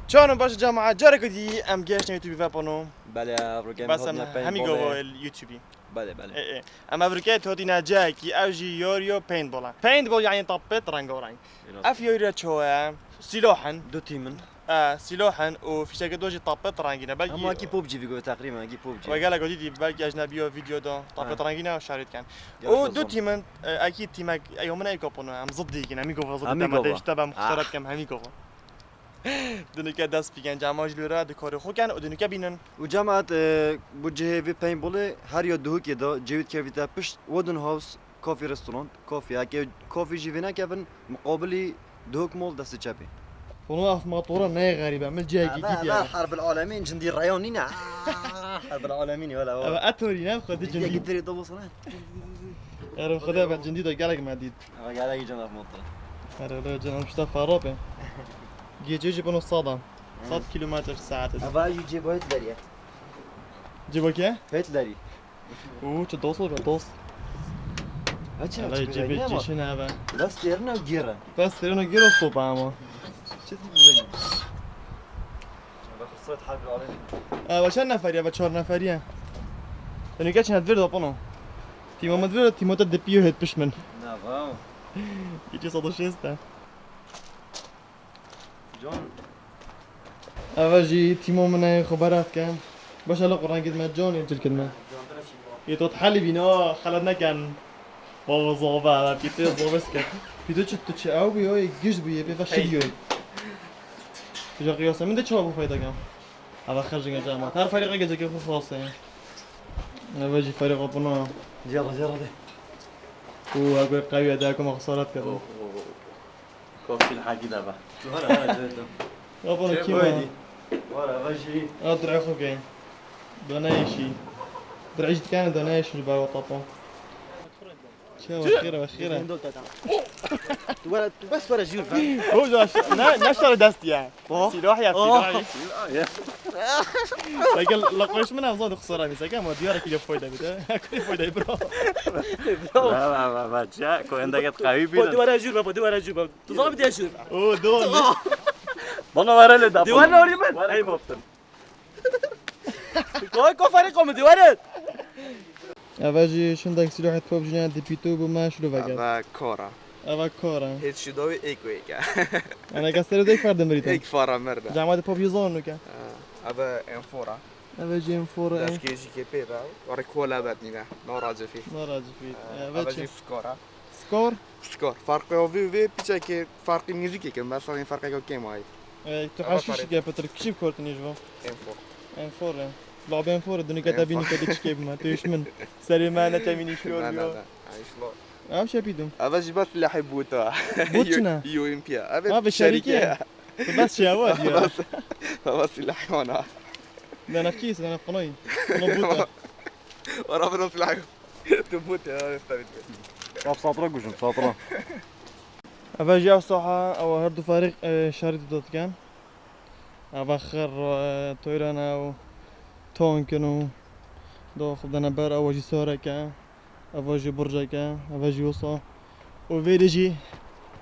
چون باش جماعة جارك دي ام جيش يوتيوب فابونو بله روگیم بس همي جوه اليوتيوبي بله بله ايه اما بركات هودي ناجاكي اوجي يوريو بينت بول بينت بول يعني طبت رنگ ورنگ اف يوريو شو سلاحا دو تیمن سلاحا وفي شكل دوجي طبت رنگينا بلكي اما کی پوبجی بگو تقریبا کی پوبجی وقال لك دي بلكي اجنبي فيديو دو طبت رنگينا وشاريت كان ودو تيمن اكيد تيمك يومنا يكوبونو هم ضدي كنا همي جوه ضد ما تبع مختارات كم همي جوه دنيا دست بيجان جامعه جلورا دكور خو كان ودنيا بينن وجامعة بوجه في بين بوله هر يو دهو كده جيوت كافيتا بشت ودن هاوس كوفي ريستوران كوفي هكي كوفي جيفينا كيفن مقابلي دهوك مول دست جابي ونوقف مطورة ناي غريبة من جاكي لا حرب العالمين جندي الريونينا حرب العالمين ولا هو اتوري نام خد جندي قدري دبو صنعت ارم خدها بعد جندي ده قالك مديد قاعد يجي جنب مطر ارم جنب مصطفى رابع جيجي بنو صدام 100 كيلومتر ساعة ابا يجيب هتلري جيبك ايه؟ هتلري اوه تدوصل بدوص لا يجيب الجيش هنا بقى بس تيرنا وجيرة بس تيرنا وجيرة الصوب عامة شو تبي بخصوص حرب العالمين وش نفرية بتشار نفرية لأنه كاتش هتفرد أبونو تيمو مدفرد تيمو تد بيو هت بشمن نعم يجي صدو شيستا جون أواجي تيمو من خبرات كان باش هلا قران قد ما جون يجي الكلمة يتوت حالي بينا خلدنا كان بابا زوبا بيتي زوبا سكت بيتو تشت أو بيو يجيش بيه بيفشل يوي جا قياسة من ده شو أبو فايدة كان هذا خرج جامعة تعرف فريق جا كيف خاصة يعني أواجي فريق أبونا يلا ده وأقول قوي أداكم خسارات كذا كوفي الحاجة ده بقى ولا جيتو أبونا كيما ولا باجي أدري أخو كين دونايشي درعيش كان دونايش اللي باو طابون شو أخيرا ولا بس ولا جير هو جاش نشر دست يعني سيروح يا سيروح لكن لقوش منها زود خسارة بس كان ما ديارك كيلو فايدة بده كيلو فايدة برو ما جاء كو عندك قوي بينا بدي ورا جور بدي ورا جور تظل بدي اشوف أوه دول بنا ورا اللي بدي ورا وري من اي مفتن كو فريقهم بدي ورا أواجي شندك سيروح تبوب جنان دبيتو بما شلو بقى و كورا أوا كورا هیچ شدوی ایکویکا أنا قصر ده فرد مريض ایک فارا مرده جامعة بوب يزون نكا هذا انفورا أواجي مفورة دست کیجی که پیدا وری کولا بد نیمه ناراضی فی ناراضي فيك هذا أواجي جی سکورا سكور سکور فرق وی پیچه که فرقی موزیکی که مثلا این فرقی که کم هایی تحشش كيا بترك كشيب كورتني جوا انفور انفور لعبة انفور الدنيا كتابيني كديش كيف ما تيش من سليمانة تاميني شلون نه بيو نه عايش لا أو شابيدو هذا جی بس اللي حبوته بوتشنا يو ام بي ما هذا بالشركة بس شهوات يا بس اللي حيوانا ده أنا في كيس أنا في قناي نبوتة ورا بنص اللي تبوت يا استاذ طب ساطرة قوشن ساطرة أفاجي الصحة أو هردو فريق شارد دوت كان أفخر تويرانا و تونكنو دو خدنا بر أواجي سوركا أواجي برجكا أواجي وصا وفيريجي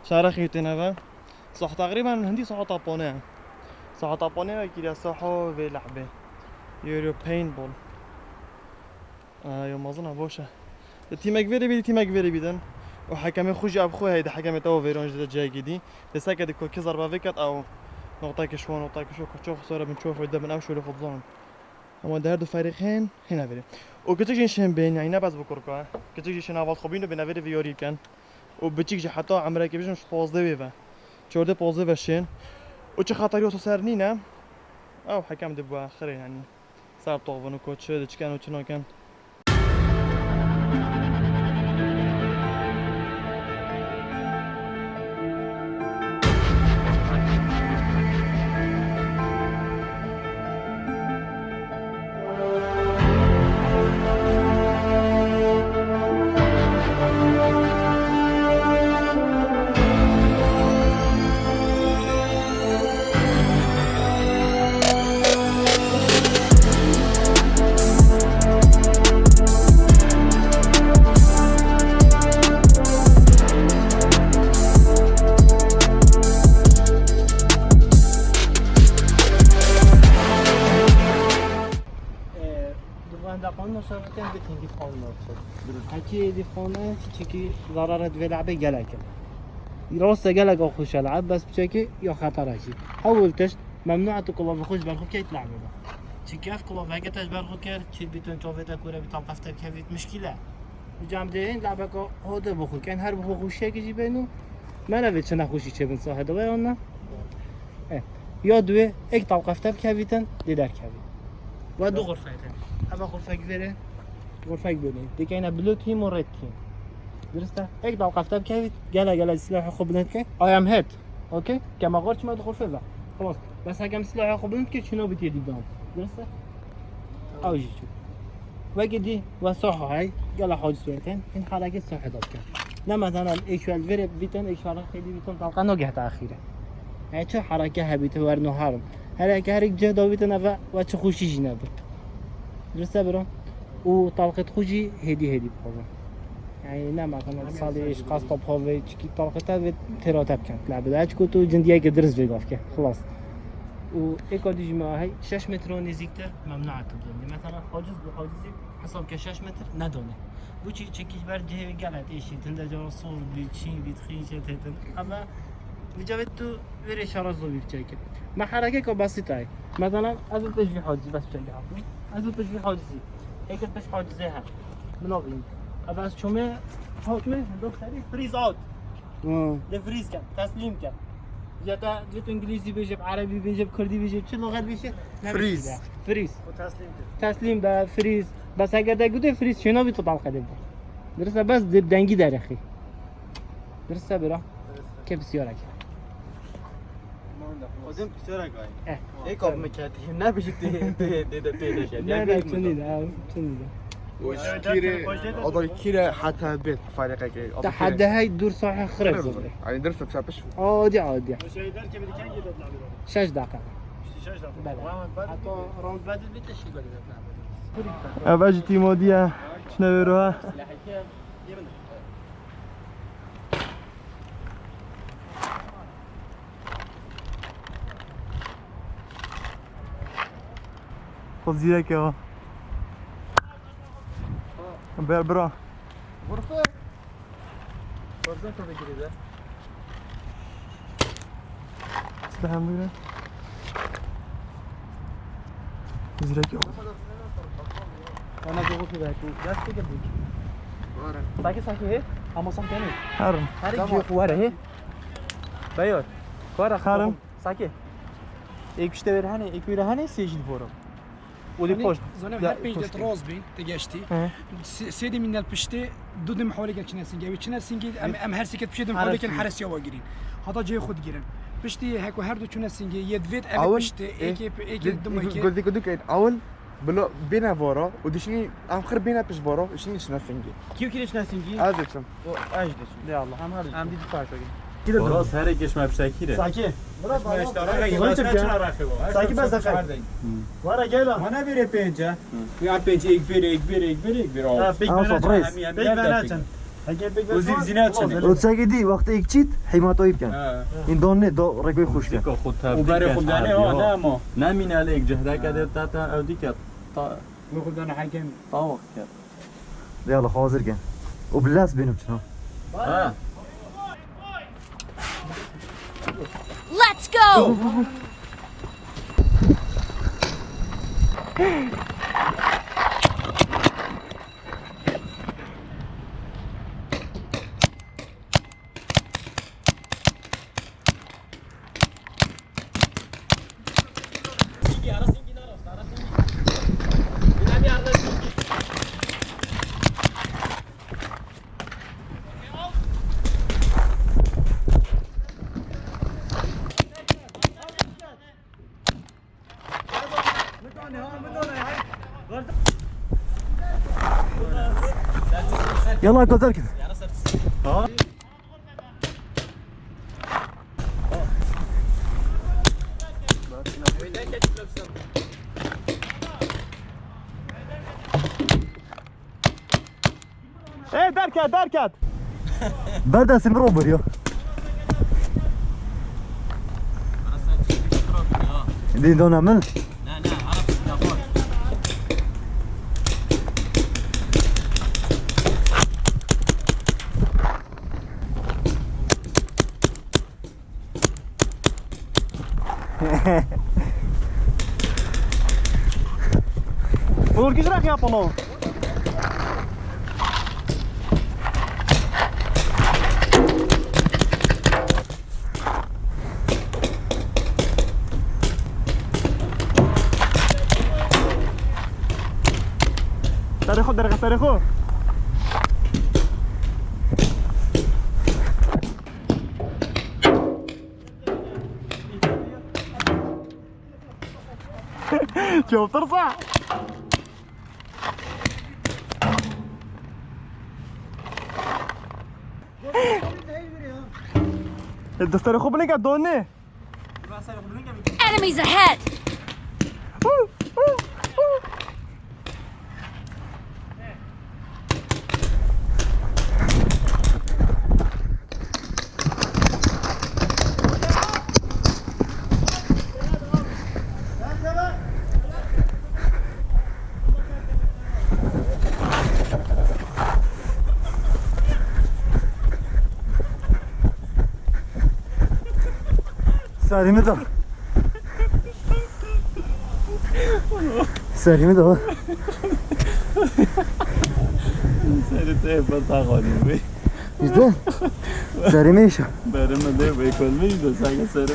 شارخي تنافا صح تقريبا هندي صح طابونة صح طابونة كده صحو في لعبة يورو بين بول يوم أظن بوشة تيمك فيري بيدي تيمك فيري بيدن وحكمي خوجي أبخوي هيدا حكمي تو فيرون جدا جاي جدي لساكد كل كزر بافيكت أو نقطة شوان نقطة شو كشوف صورة بنشوف قدام من أوشوا لخضزان أما ده هردو فريقين هنا فيري وكتيجي شين بين يعني نبز بكركا كتيجي شين أول خبينو بين فيري فيوري كان وبتيجي حتى عمرك بيجي مش بوزدي ويفا شورده بوزدي وشين وش خاطر يوصل سرنينا أو حكم دبوا آخرين يعني صار طوفن وكوتش ده كان وشنو كان خانه شرطين بتنجي في خانه حكي دي خانه تشكي ضررت في لعبه جلك راسه جلك او خوش العب بس بشكي يا خطر شيء اول تشت ممنوع تكون بخوش بالخو كي تلعب تشكي اف كلوب هيك تش بالخو كير تشيل بيتون توفيتا كوره بتوقفت كيفيت مشكله جام دين لعبك هذا بخو كان هر بخو خوشه كي بينو ما نبيت شنو خوشي تشي بن صاحب دوينا یا دوی یک توقفته بکویتن دیدر کوید و دو غرفه تن اما غرفه گذره غرفه ببینید دیگه اینا بلو تیم و رد تیم درسته یک توقفته بکوید گله سلاح خوب بلند که آیم هت اوکی که ما قرچ ما دو غرفه با خلاص بس اگه سلاح خوب بلند که چنو بیتی دیدم درسته اوجی شو وقتی دی و صحه های گله حاجز بیتن این حرکت صحه داد کرد نه مثلا ایشوال وره بیتن ایشوال خیلی بیتن طلقه نگه تأخیره يعني شو حركة هبيت ورنو هارم حركة هريك جه داويت نفا وش خوشي جناب درسته برام وطلقة خوشي هدي بخوفه يعني نما كان صالي إيش قصة بخوفه كي طلقتها تراتب كانت لعبة ده كنتو جندية قدرس بيقاف كه خلاص وإيكادي جماعة هاي 6 متر نزيكتر ممنوع تبدون مثلا حاجز بحاجزي حسب ك 6 متر ندونه بوشي تشكيش برجه قالت إيش تندجوا صور بيتشين بيتخين شتتن أما بجاوید تو وری شرازو بیچه که ما حرکه که بسیطه مثلا از اون تشبیه حاجزی بس بچه گفتم از اون تشبیه حاجزی یک تش حاجزی هم منابین اول از چومه حاجمه دکتری فریز اوت لفریز کرد تسلیم کرد یا تا جت انگلیسی بشه عربی بشه کردی بشه چه لغت بشه فریز تسلیم به فریز بس اگر دگوده فریز شنا بی تو طلقه ده درسته بس دنگی در اخی درسته برا که بسیار اگه Odem bisiyor gay. Ek ab mekati ne bişik نه چنین أضل كيرة حتى بيت فريقك تحدى هاي دور صحيح خرب يعني درست بسابش عادي 6 دقيقة بله حتى راوند بعد البيت ايش يقول اول تیمو دیا شنو بروها خذ زيك اهو برا غرفة تو بگیری ده سلام بگیره زيك اهو انا جوه في باكو بس كده بيجي ساكي هي اما ساكي هي هرم هاري جو فواره هي بايور فواره هرم ساكي एक اشتبر هني एक وير هني سيجي فورم ولي بوش زنم هر پیجت روز بین تگشتی سیدی من الپشته دودم حوالی کن چنین سنگی و چنین سنگی ام هر سکت پشتم حوالی کن حرسی آوا گیرین حتی جای خود گیرن پشتی هکو هر دو چنین سنگی یدوید ام پشته ایک دم ایک قلت لك أول بلا بينا فورا ودشني آخر بينا بش فورا إشني إيش ناسينجي كيف كيلش ناسينجي هذا كم اجدش يا الله هم دي دفاع شو راست هر یکش مبشکیره ساكي ساكي بس دخل ورا جيلا ما نبيره بينجا يا بينجا يكبر وتساقي دي وقت اكتشيت حماطو يبكن این دانه دا رگوی خوش کن خود تبدیل و برای خود دانه ها نه نمین علیک جهده کده تا اودی کرد تا خود دانه حکم طاوق کرد يلا حاضر كان وباللاس بينهم شنو Let's go! يلا كوزر كده ايه دركات بردا سمروبر يا دي دونا من Olur ki şırak yapın o. تاريخو درجة تاريخو شوف ترصع الدستاريخو بلينكا دوني Enemies ahead! سالمه ده سالمه ده سرته بتاخونی بی İşte سالمه ایشه برم ده بی کلمی ده سعی سر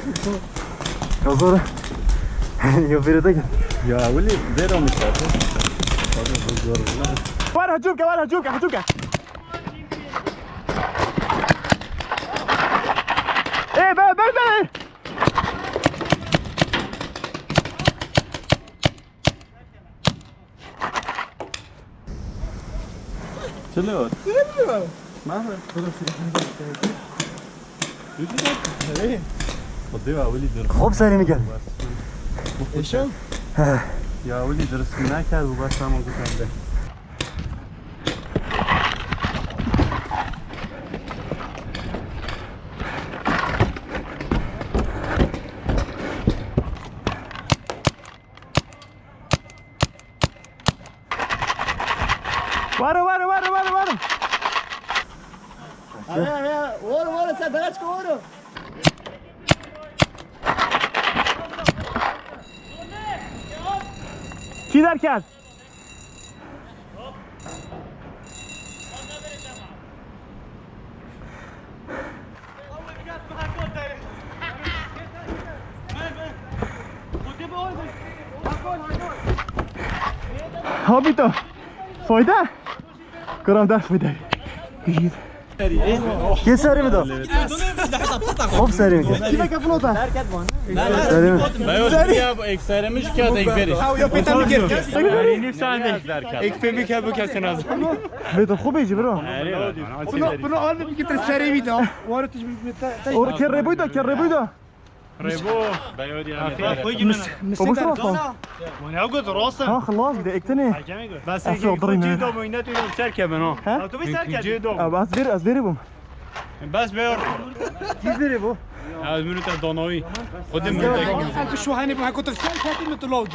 کازاره یا بیرده که یا اولی درو میشه وين هجومك وين هجومك هجومك ايه بقى چلو ما خدي اولی درست خوب سالمه گل ايشو یا اولی درست نکرد و بس همون گفتم ده وارو ورا سدراتك ورا کی در کرد هابیتو فایده کرام دست میده بگید کی سالمه ده خوب سالمه گل کی بکه فلوتا سالمه باید اکثرمش کرد یک بری یا پیتا میگیر نیم ساعت یک فیلمی که بو کسی ناز بيت خوبي جبرو بنو آل میگه تر سری میده وارتش اور كربويدا ریبو باید وبص راسه وانا اقول راسه ها خلاص بدي اقتني بس أصلاً ضرينا. جيدو موينات الى سركه بنا ها تو بسركه جيدو از بيربم بس بير كيف بيربو از منوت دانوی خودم منوت انت شو هاني بها كنت سال كاتي متلوج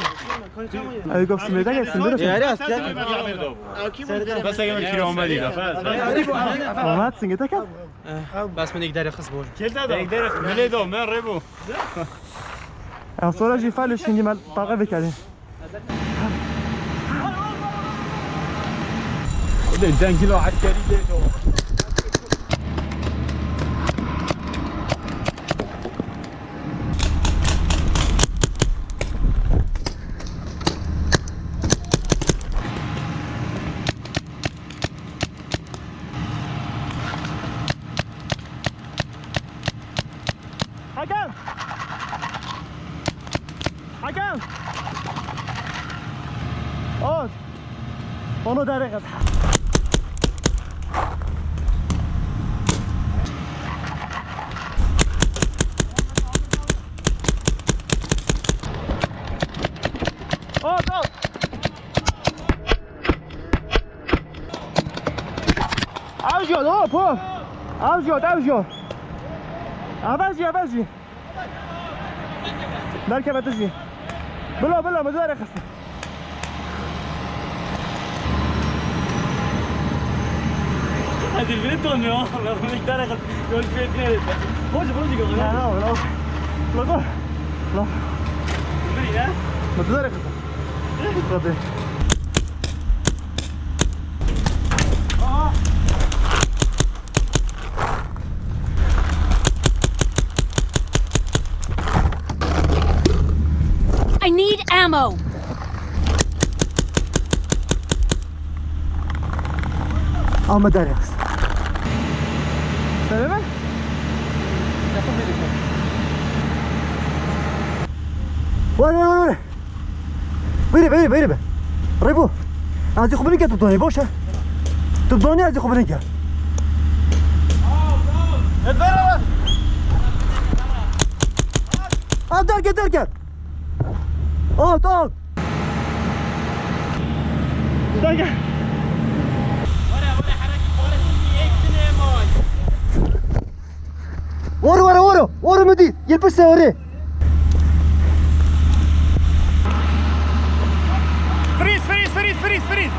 اي قف سميدا قال سندرس بس اگه کیلو اومدی بس ما تسنجتك بس من يقدر يخص بول كل ده يقدر مليدو من ريبو اصلا جي فالو شيني مال طاقه بكالي ده زنجلو عسكري ده حكم اوه اونو دقيقه اوجد اوه اوجد عوضی مركب تجي بلا مدار خسر هذه البنتون يا الله مقدار يقول في اثنين خرج لا لا ما تدري خذ I need ammo. ما داري بس سلامة وين بيري بيري ريبو عايز يخبرني كده تبدوني بوشة تبدوني عايز يخبرني كده دركت اوت دقيقة ورا مديد يلبسها وريه فريز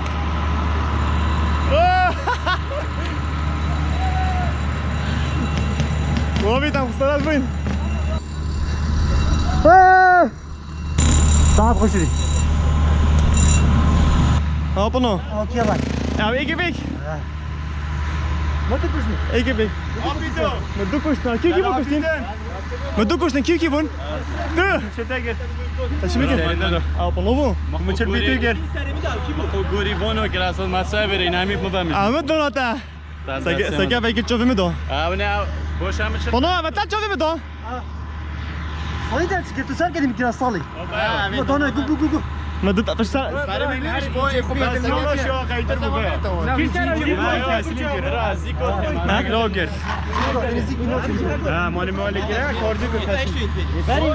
Łowi tam, stara win. تعال خش لي Hopano. اوكي يلا Ja, ik heb ik. ما تكشني Ik heb ik. Met doekos naar kiki bun kustin. Met doekos naar kiki bun. De. Hopano bu. محمود شربي تيجر قوري بونو كلاس ما سافر ينامي بمبامي Ahmet donata. Saka belki çöpümü do. انا بوش عامل شرب Bana Ahmet lan çöpümü do. صلي ده كنت سال كده يمكن اصلي ما دونا جو Ma dit atışsa.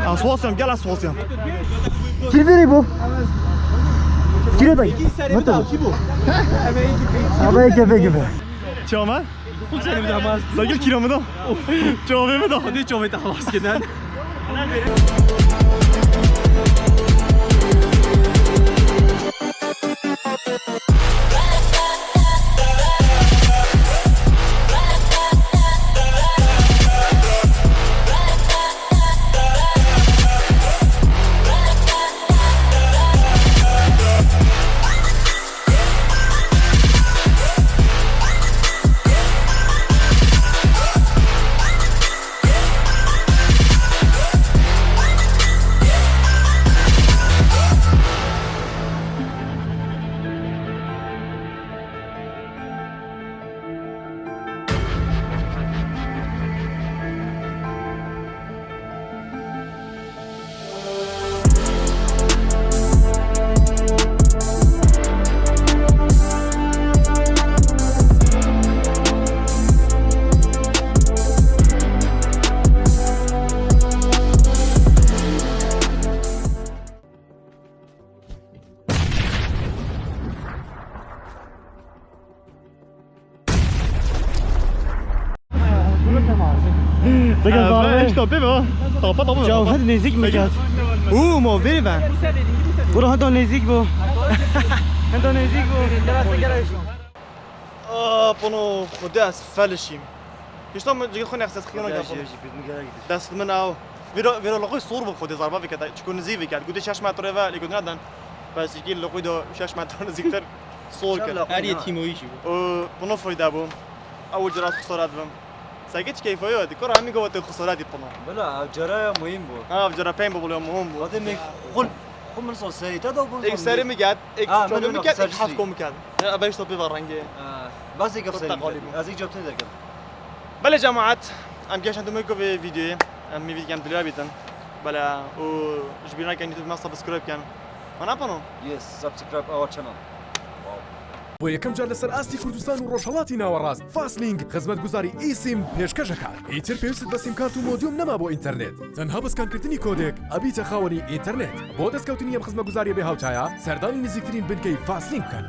Asfaltım gel asfaltım. كيفيري بو كيلو داي متى ابا كيف Çama? Sagil kilo mu do? Çöpü mü do? هذه شوفي خلاص كده Sagil zararı. İşte bir bu. Tapa tapa. جاو هذا نزيك مكات Mo veri ben. ورا هذا نزيك بو هذا نزيك بو Bunu خداس فلشيم. İşte mı cigil khone xsas khiyona gafo. Dast min av. Viro laqoy صور bu khode zarba vikata. Çkun zivi kat. Gude 6 metre ve likun nadan. Bas yigil laqoy do 6 metre zikter صور kat. هذه تيمويش Bunu fayda bu. Awul جرات خسارات بم. ساكت كيف يو دي كره عمي قوه الخسارات دي بنا. بلا جرا مهم بو جرا بين بقول مهم بو. هذا ميك خل من صوص سيد هذا بو إك ساري مقعد إك شو منو مقعد نخسر إك حافكم مقعد أبيش طبي برانجي بس يقف سيد غالبا. ازيك جبت ذاك بلا جماعات أم كيش عندهم يكو في فيديو أم مي فيديو كان بلوا بيتن بلا و جبنا كان يوتيوب ما سبسكرايب كان أنا بانو يس سبسكرايب اور channel بۆ یەکەم جار لەسەر ئاستی کوردستان و ڕۆژهەڵاتی ناوەڕاست فاسلینگ خزمەتگوزاری ئیسیم پێشکەشەکات ئیتر پێویستت بە سیمکارت و مۆدیوم نەما بۆ ئینتەرنێت تەنها بەسکانکردنی کۆدێک ئەبیتە خاوەنی ئینتەرنێت بۆ دەستکەوتنی ئەم خزمەتگوزاریە بێ هاوتایە سەردانی نزیکترین بنکەی فاسلینگ بکەن